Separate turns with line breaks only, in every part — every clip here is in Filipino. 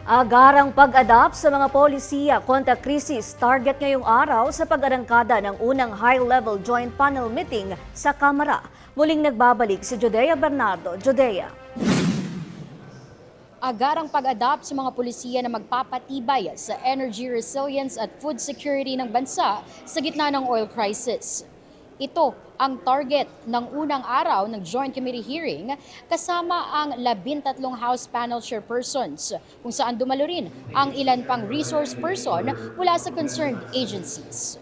Agarang pag-adapt sa mga polisiya kontra krisis target ngayong araw sa pag-arangkada ng unang high-level joint panel meeting sa Kamara. Muling nagbabalik si Judea Bernardo. Judea.
Agarang pag-adapt sa mga polisiya na magpapatibay sa energy resilience at food security ng bansa sa gitna ng oil crisis. Ito ang target ng unang araw ng Joint Committee hearing kasama ang 13 House Panel Chairpersons kung saan dumalo rin ang ilan pang resource person mula sa concerned agencies.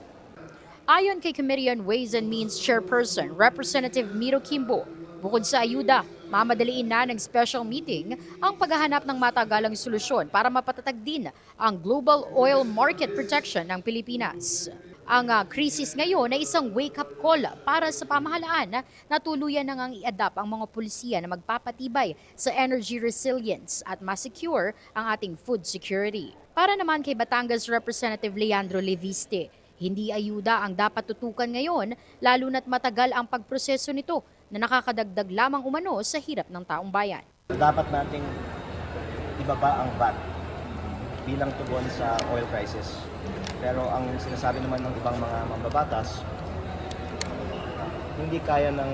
Ayon kay Committee on Ways and Means Chairperson Representative Miro Kimbo, bukod sa ayuda, mamadaliin na ng special meeting ang paghahanap ng matagalang solusyon para mapatatag din ang global oil market protection ng Pilipinas. Ang krisis ngayon ay isang wake-up call para sa pamahalaan na tuluyan nang i-adapt ang mga pulisiya na magpapatibay sa energy resilience at masecure ang ating food security. Para naman kay Batangas Representative Leandro Leviste, hindi ayuda ang dapat tutukan ngayon lalo na't matagal ang pagproseso nito na nakakadagdag lamang umano sa hirap ng taong bayan.
Dapat nating ibaba ang VAT bilang tugon sa oil crisis. Pero ang sinasabi naman ng ibang mga mambabatas, hindi kaya ng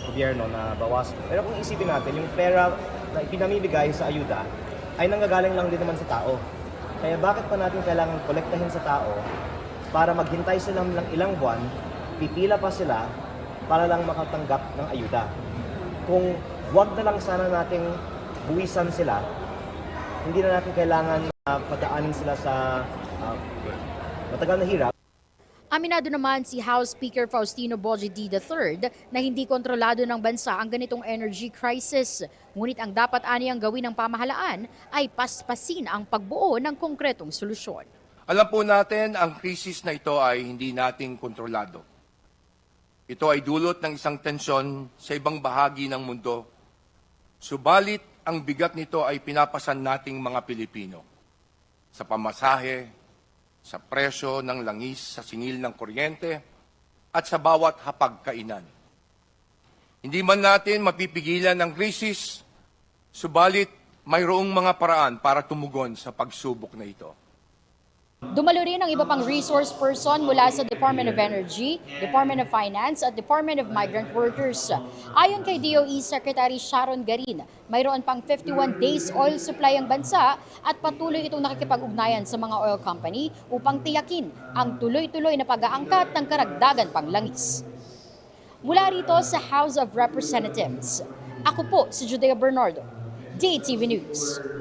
gobyerno na bawasan. Pero kung isipin natin, yung pera na ipinamimigay sa ayuda ay nanggagaling lang din naman sa tao. Kaya bakit pa natin kailangan kolektahin sa tao para maghintay sila ng ilang buwan, pipila pa sila para lang makatanggap ng ayuda. Kung wag na lang sana nating buwisan sila, hindi na natin kailangan padaanin sila sa matagal na hirap.
Aminado naman si House Speaker Faustino Boji III na hindi kontrolado ng bansa ang ganitong energy crisis. Ngunit ang dapat aniyang gawin ng pamahalaan ay paspasin ang pagbuo ng konkretong solusyon.
Alam po natin ang krisis na ito ay hindi nating kontrolado. Ito ay dulot ng isang tensyon sa ibang bahagi ng mundo. Subalit, ang bigat nito ay pinapasan nating mga Pilipino sa pamasahe, sa presyo ng langis sa singil ng kuryente, at sa bawat hapagkainan. Hindi man natin mapipigilan ang krisis, subalit mayroong mga paraan para tumugon sa pagsubok na ito.
Dumalo rin ang iba pang resource person mula sa Department of Energy, Department of Finance at Department of Migrant Workers. Ayon kay DOE Secretary Sharon Garin, mayroon pang 51 days oil supply ang bansa at patuloy itong nakikipag-ugnayan sa mga oil company upang tiyakin ang tuloy-tuloy na pag-aangkat ng karagdagan pang langis. Mula rito sa House of Representatives, ako po si Judea Bernardo, DATV News.